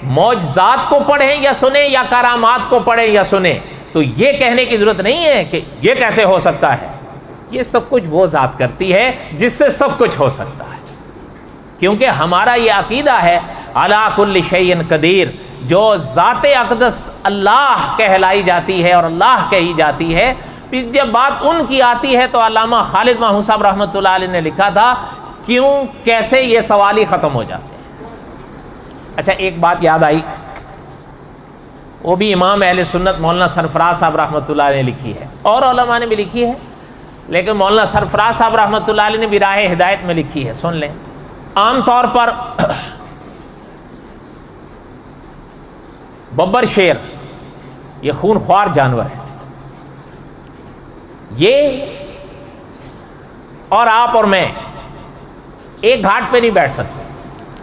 معجزات کو پڑھیں یا سنیں یا کرامات کو پڑھیں یا سنیں تو یہ کہنے کی ضرورت نہیں ہے کہ یہ کیسے ہو سکتا ہے. یہ سب کچھ وہ ذات کرتی ہے جس سے سب کچھ ہو سکتا ہے، کیونکہ ہمارا یہ عقیدہ ہے علی کل شیء قدیر. جو ذات اقدس اللہ کہلائی جاتی ہے اور اللہ کہی جاتی ہے، پھر جب بات ان کی آتی ہے تو علامہ خالد محمود صاحب رحمۃ اللہ علیہ نے لکھا تھا کیوں کیسے یہ سوال ہی ختم ہو جاتے ہیں. اچھا ایک بات یاد آئی، وہ بھی امام اہل سنت مولانا سرفراز صاحب رحمۃ اللہ علیہ نے لکھی ہے، اور علماء نے بھی لکھی ہے، لیکن مولانا سرفراز صاحب رحمۃ اللہ علیہ نے بھی راہ ہدایت میں لکھی ہے. سن لیں. عام طور پر ببر شیر یہ خون خوار جانور ہے، یہ اور آپ اور میں ایک گھاٹ پہ نہیں بیٹھ سکتے.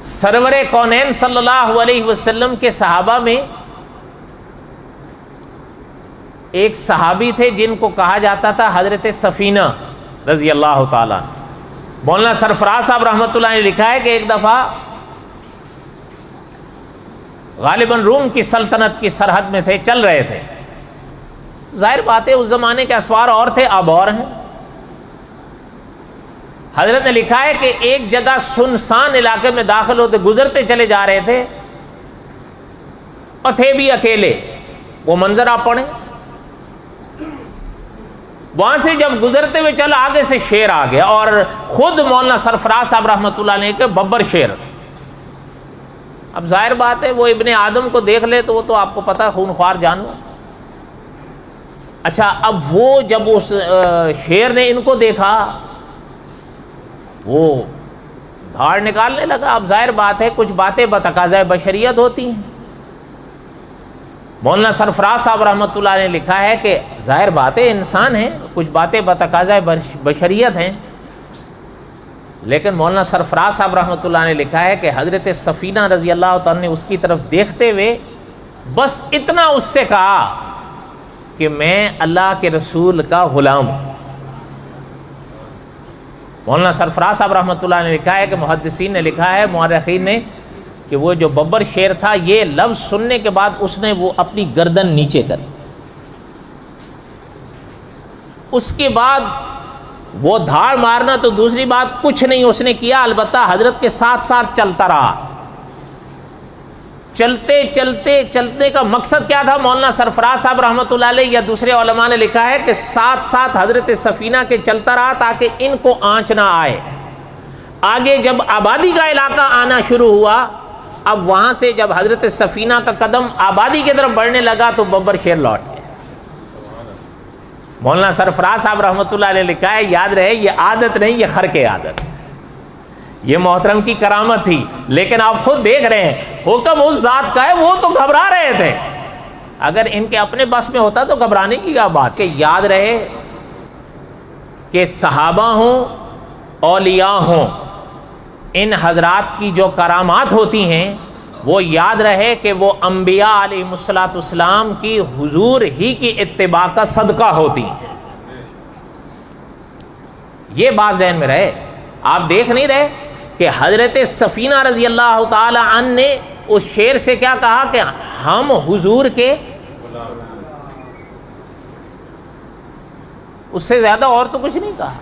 سرور کونین صلی اللہ علیہ وسلم کے صحابہ میں ایک صحابی تھے جن کو کہا جاتا تھا حضرت سفینہ رضی اللہ تعالیٰ. مولانا سرفراز صاحب رحمۃ اللہ نے لکھا ہے کہ ایک دفعہ غالباً روم کی سلطنت کی سرحد میں تھے، چل رہے تھے. ظاہر بات ہے اس زمانے کے اسوار اور تھے، اب اور ہیں. حضرت نے لکھا ہے کہ ایک جگہ سنسان علاقے میں داخل ہوتے گزرتے چلے جا رہے تھے اور تھے بھی اکیلے. وہ منظر آپ پڑھیں، وہاں سے جب گزرتے ہوئے چل آگے سے شیر آ گیا اور خود مولانا سرفراز صاحب رحمۃ اللہ علیہ کے ببر شیر. اب ظاہر بات ہے وہ ابن آدم کو دیکھ لے تو وہ تو آپ کو پتا خون خوار جانور. اچھا اب وہ جب اس شیر نے ان کو دیکھا وہ دھاڑ نکالنے لگا. اب ظاہر بات ہے کچھ باتیں بتقاضۂ بشریت ہوتی ہیں. مولانا سرفراز صاحب رحمۃ اللہ نے لکھا ہے کہ ظاہر بات ہے انسان ہیں، کچھ باتیں بتقاضۂ بشریت ہیں، لیکن مولانا سرفراز صاحب رحمۃ اللہ نے لکھا ہے کہ حضرت سفینہ رضی اللہ تعالیٰ نے اس کی طرف دیکھتے ہوئے بس اتنا اس سے کہا کہ میں اللہ کے رسول کا غلام ہوں. مولانا سرفراز صاحب رحمۃ اللہ نے لکھا ہے کہ محدثین نے لکھا ہے، مورخین نے، کہ وہ جو ببر شیر تھا یہ لفظ سننے کے بعد اس نے وہ اپنی گردن نیچے کر، اس کے بعد وہ دھاڑ مارنا تو دوسری بات کچھ نہیں اس نے کیا، البتہ حضرت کے ساتھ ساتھ چلتا رہا. چلتے چلتے چلتے کا مقصد کیا تھا؟ مولانا سرفراز صاحب رحمۃ اللہ علیہ یا دوسرے علماء نے لکھا ہے کہ ساتھ ساتھ حضرت سفینہ کے چلتا رہا تاکہ ان کو آنچ نہ آئے. آگے جب آبادی کا علاقہ آنا شروع ہوا، اب وہاں سے جب حضرت سفینہ کا قدم آبادی کی طرف بڑھنے لگا تو ببر شیر لوٹ گیا. مولانا سرفراز صاحب رحمۃ اللہ علیہ نے لکھا ہے یاد رہے یہ عادت نہیں، یہ خرق عادت، یہ محترم کی کرامت تھی. لیکن آپ خود دیکھ رہے ہیں حکم اس ذات کا ہے، وہ تو گھبرا رہے تھے. اگر ان کے اپنے بس میں ہوتا تو گھبرانے کی کیا بات. کہ یاد رہے کہ صحابہ ہوں اولیاء ہوں، ان حضرات کی جو کرامات ہوتی ہیں وہ یاد رہے کہ وہ انبیاء علیہ الصلوۃ والسلام کی حضور ہی کی اتباع کا صدقہ ہوتی ہیں. یہ بات ذہن میں رہے. آپ دیکھ نہیں رہے کہ حضرت سفینہ رضی اللہ تعالی عنہ نے اس شیر سے کیا کہا کہ ہم حضور کے، اس سے زیادہ اور تو کچھ نہیں کہا.